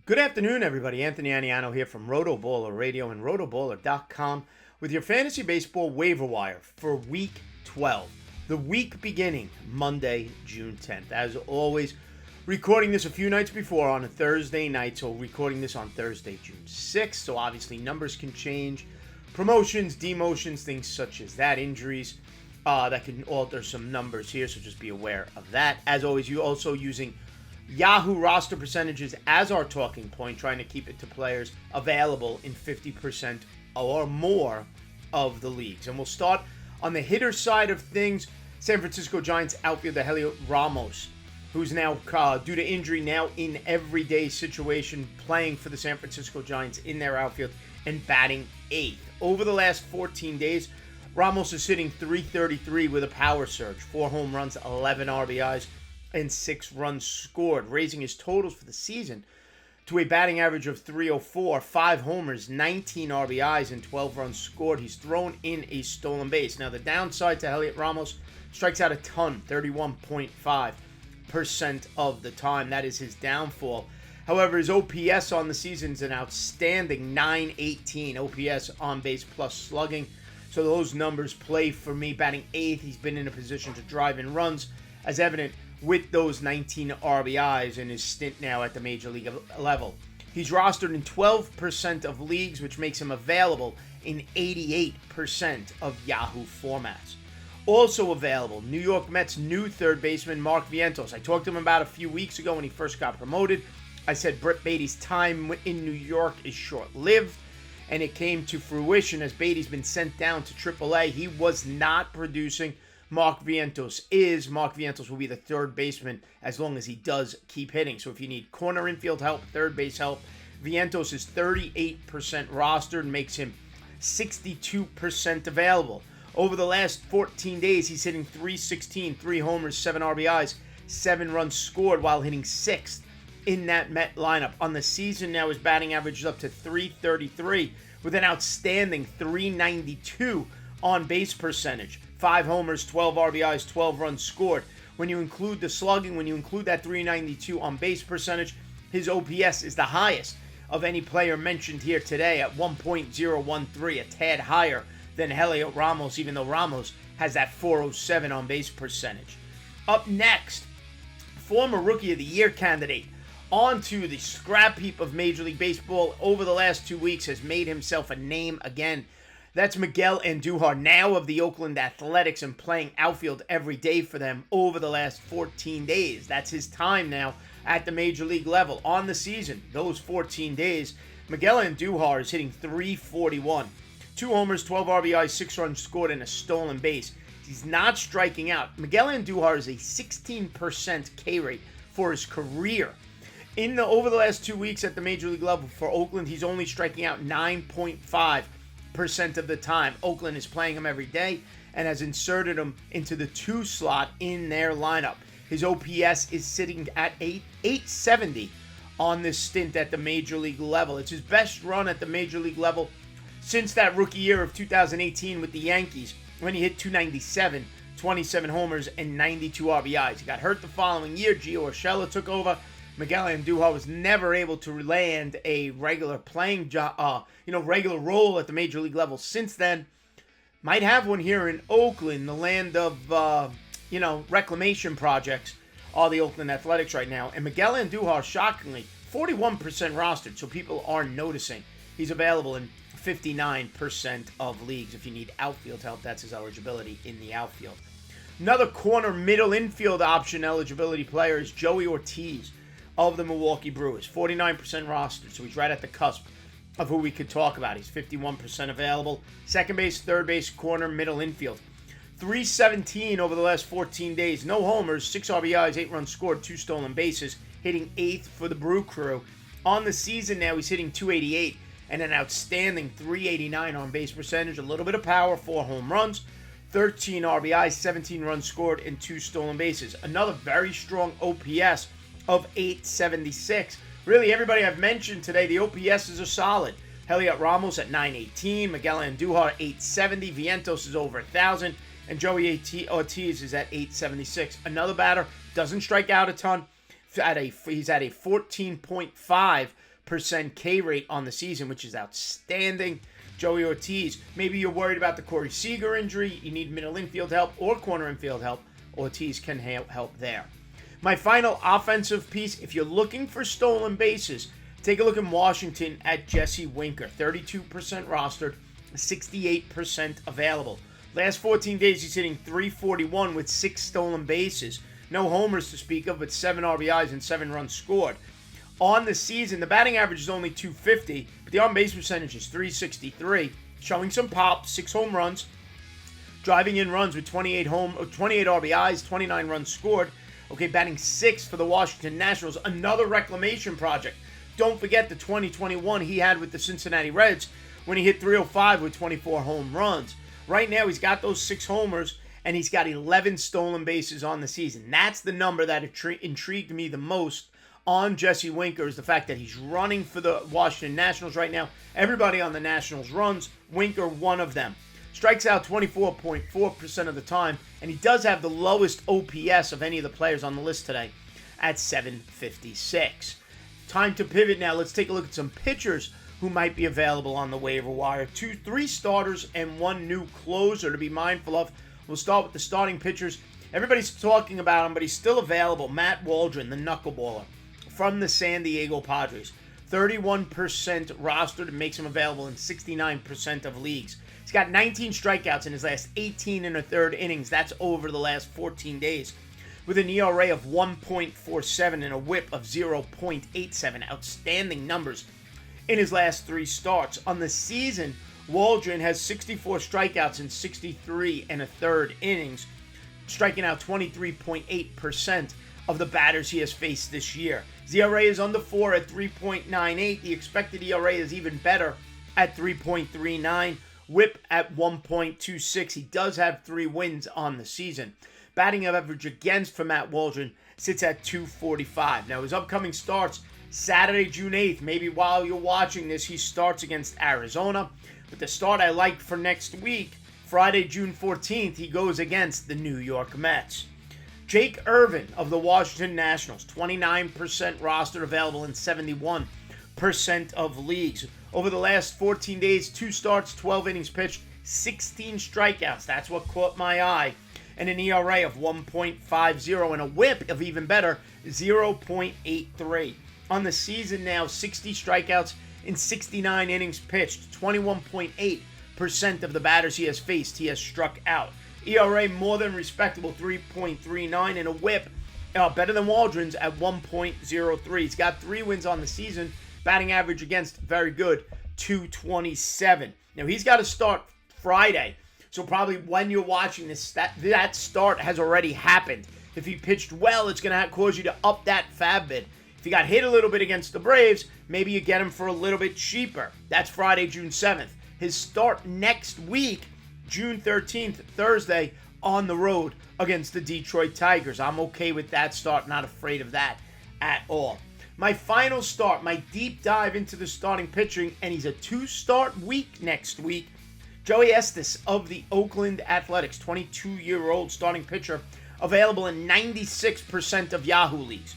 Good afternoon, everybody. Anthony Aniano here from RotoBaller Radio and rotoballer.com with your fantasy baseball waiver wire for Week 12. The week beginning Monday, June 10th. As always, recording this a few nights before on a Thursday night, so recording this on Thursday, June 6th. So obviously numbers can change. Promotions, demotions, things such as that, injuries that can alter some numbers here, so just be aware of that. As always, you also using Yahoo roster percentages as our talking point, trying to keep it to players available in 50% or more of the leagues. And we'll start on the hitter side of things. San Francisco Giants outfielder Heliot Ramos, who's now, due to injury, now in everyday situation, playing for the San Francisco Giants in their outfield and batting 8th. Over the last 14 days, Ramos is hitting .333 with a power surge, 4 home runs, 11 RBIs, and 6 runs scored, raising his totals for the season to a batting average of .304, 5 homers, 19 RBIs, and 12 runs scored. He's thrown in a stolen base. Now, the downside to Heliot Ramos, strikes out a ton, 31.5% of the time. That is his downfall. However, his OPS on the season is an outstanding .918 OPS on base plus slugging. So those numbers play for me. Batting 8th, he's been in a position to drive in runs, as evident with those 19 RBIs in his stint now at the major league level. He's rostered in 12% of leagues, which makes him available in 88% of Yahoo formats. Also available, New York Mets' new third baseman, Mark Vientos. I talked to him about a few weeks ago when he first got promoted. I said Brett Beatty's time in New York is short-lived, and it came to fruition as Beatty's been sent down to AAA. He was not producing. Mark Vientos will be the third baseman as long as he does keep hitting. So if you need corner infield help, third base help, Vientos is 38% rostered and makes him 62% available. Over the last 14 days, he's hitting .316, 3 homers, 7 RBIs, 7 runs scored while hitting 6th in that Met lineup. On the season now, his batting average is up to .333 with an outstanding .392 on base percentage. 5 homers, 12 RBIs, 12 runs scored. When you include the slugging, when you include that .392 on base percentage, his OPS is the highest of any player mentioned here today at 1.013, a tad higher than Heliot Ramos, even though Ramos has that .407 on base percentage. Up next, former Rookie of the Year candidate, onto the scrap heap of Major League Baseball over the last 2 weeks, has made himself a name again. That's Miguel Andujar, now of the Oakland Athletics and playing outfield every day for them over the last 14 days. That's his time now at the Major League level. On the season, those 14 days, Miguel Andujar is hitting .341. 2 homers, 12 RBIs, 6 runs scored, and a stolen base. He's not striking out. Miguel Andujar is a 16% K rate for his career. Over the last 2 weeks at the Major League level for Oakland, he's only striking out 9.5% of the time. Oakland is playing him every day and has inserted him into the 2 slot in their lineup. His OPS is sitting at 870 on this stint at the Major League level. It's his best run at the Major League level since that rookie year of 2018 with the Yankees when he hit .297, 27 homers, and 92 RBIs. He got hurt the following year. Gio Urshela took over. Miguel Andujar was never able to land a regular playing regular role at the Major League level since then. Might have one here in Oakland, the land of, reclamation projects, are the Oakland Athletics right now. And Miguel Andujar, shockingly, 41% rostered, so people are noticing. He's available in 59% of leagues. If you need outfield help, that's his eligibility in the outfield. Another corner middle infield option eligibility player is Joey Ortiz of the Milwaukee Brewers, 49% rostered, so he's right at the cusp of who we could talk about. He's 51% available. Second base, third base, corner, middle infield. .317 over the last 14 days. No homers, 6 RBIs, 8 runs scored, 2 stolen bases, hitting 8th for the Brew Crew. On the season now, he's hitting .288 and an outstanding .389 on base percentage. A little bit of power, 4 home runs, 13 RBIs, 17 runs scored, and 2 stolen bases. Another very strong OPS of .876. Really, everybody I've mentioned today, the OPSs are solid. Heliot Ramos at .918, Miguel Andujar .870, Vientos is over 1,000, and Joey Ortiz is at .876. Another batter, doesn't strike out a ton. He's at a 14.5 K rate on the season, which is outstanding. Joey Ortiz, maybe you're worried about the Corey Seager injury. You need middle infield help or corner infield help. Ortiz can help there. My final offensive piece, if you're looking for stolen bases, take a look in Washington at Jesse Winker. 32% rostered, 68% available. Last 14 days, he's hitting .341 with 6 stolen bases. No homers to speak of, but 7 RBIs and 7 runs scored. On the season, the batting average is only .250, but the on-base percentage is .363, showing some pop, 6 home runs, driving in runs with 28 RBIs, 29 runs scored. Okay, batting 6th for the Washington Nationals, another reclamation project. Don't forget the 2021 he had with the Cincinnati Reds when he hit .305 with 24 home runs. Right now, he's got those 6 homers, and he's got 11 stolen bases on the season. That's the number that intrigued me the most on Jesse Winker, is the fact that he's running for the Washington Nationals right now. Everybody on the Nationals runs. Winker, one of them. Strikes out 24.4% of the time, and he does have the lowest OPS of any of the players on the list today at 756. Time to pivot now. Let's take a look at some pitchers who might be available on the waiver wire. 3 starters and 1 new closer to be mindful of. We'll start with the starting pitchers. Everybody's talking about him, but he's still available. Matt Waldron, the knuckleballer from the San Diego Padres. 31% rostered, makes him available in 69% of leagues. He's got 19 strikeouts in his last 18 1/3 innings. That's over the last 14 days. With an ERA of 1.47 and a whip of 0.87. Outstanding numbers in his last 3 starts. On the season, Waldron has 64 strikeouts in 63 1/3 innings, striking out 23.8% of the batters he has faced this year. His ERA is under 4 at 3.98. The expected ERA is even better at 3.39. Whip at 1.26. He does have 3 wins on the season. Batting average against for Matt Waldron sits at .245. Now, his upcoming starts, Saturday, June 8th. Maybe while you're watching this, he starts against Arizona. But the start I like for next week, Friday, June 14th, he goes against the New York Mets. Jake Irvin of the Washington Nationals, 29% roster, available in 71% of leagues. Over the last 14 days, 2 starts, 12 innings pitched, 16 strikeouts. That's what caught my eye. And an ERA of 1.50 and a whip of even better, 0.83. On the season now, 60 strikeouts in 69 innings pitched. 21.8% of the batters he has faced, he has struck out. ERA more than respectable, 3.39, and a whip better than Waldron's at 1.03. He's got 3 wins on the season. Batting average against, very good, .227. Now, he's got to start Friday. So probably when you're watching this, that start has already happened. If he pitched well, it's going to cause you to up that fab bid. If he got hit a little bit against the Braves, maybe you get him for a little bit cheaper. That's Friday, June 7th. His start next week, June 13th, Thursday, on the road against the Detroit Tigers. I'm okay with that start, not afraid of that at all. My final start, my deep dive into the starting pitching, and he's a 2-start week next week. Joey Estes of the Oakland Athletics, 22-year-old starting pitcher, available in 96% of Yahoo leagues.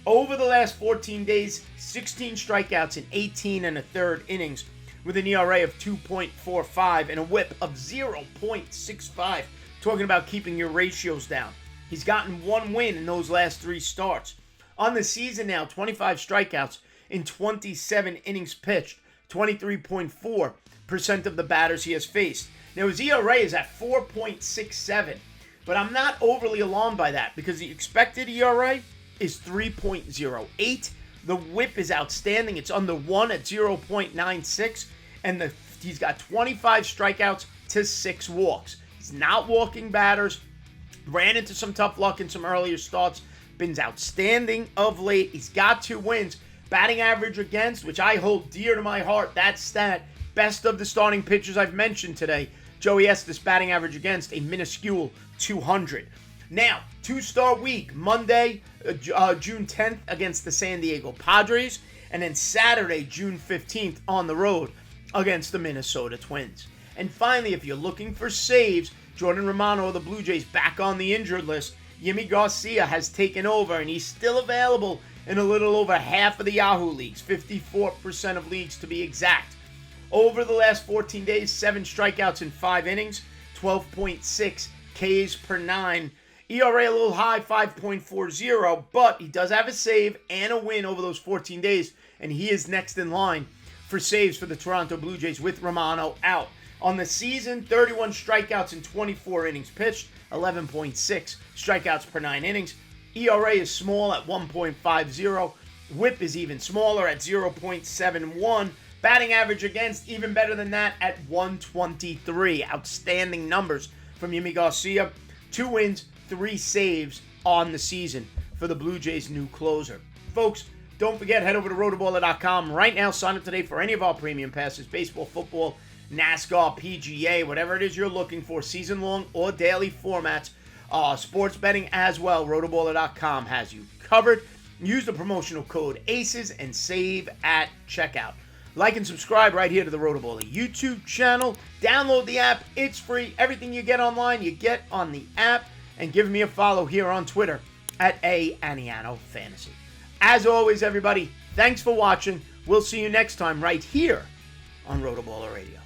Over the last 14 days, 16 strikeouts in 18 1/3 innings with an ERA of 2.45 and a whip of 0.65. Talking about keeping your ratios down. He's gotten 1 win in those last 3 starts. On the season now, 25 strikeouts in 27 innings pitched, 23.4% of the batters he has faced. Now, his ERA is at 4.67, but I'm not overly alarmed by that because the expected ERA is 3.08. The whip is outstanding. It's under 1 at 0.96, and he's got 25 strikeouts to 6 walks. He's not walking batters. Ran into some tough luck in some earlier starts. Been outstanding of late. He's got 2 wins. Batting average against, which I hold dear to my heart, that stat. Best of the starting pitchers I've mentioned today. Joey Estes batting average against a minuscule 200. Now, 2-start week. Monday, June 10th against the San Diego Padres. And then Saturday, June 15th on the road against the Minnesota Twins. And finally, if you're looking for saves, Jordan Romano of the Blue Jays back on the injured list. Yimi Garcia has taken over, and he's still available in a little over half of the Yahoo leagues, 54% of leagues to be exact. Over the last 14 days, 7 strikeouts in 5 innings, 12.6 Ks per 9. ERA a little high, 5.40, but he does have a save and a win over those 14 days, and he is next in line for saves for the Toronto Blue Jays with Romano out. On the season, 31 strikeouts in 24 innings pitched, 11.6 strikeouts per 9 innings. ERA is small at 1.50. WHIP is even smaller at 0.71. Batting average against, even better than that, at 123. Outstanding numbers from Yimi Garcia. 2 wins, 3 saves on the season for the Blue Jays' new closer. Folks, don't forget, head over to rotoballer.com right now. Sign up today for any of our premium passes, baseball, football, NASCAR, PGA, whatever it is you're looking for, season-long or daily formats. Sports betting as well. rotoballer.com has you covered. Use the promotional code ACES and save at checkout. Like and subscribe right here to the RotoBaller YouTube channel. Download the app. It's free. Everything you get online, you get on the app. And give me a follow here on Twitter at Aniano Fantasy. As always, everybody, thanks for watching. We'll see you next time right here on RotoBaller Radio.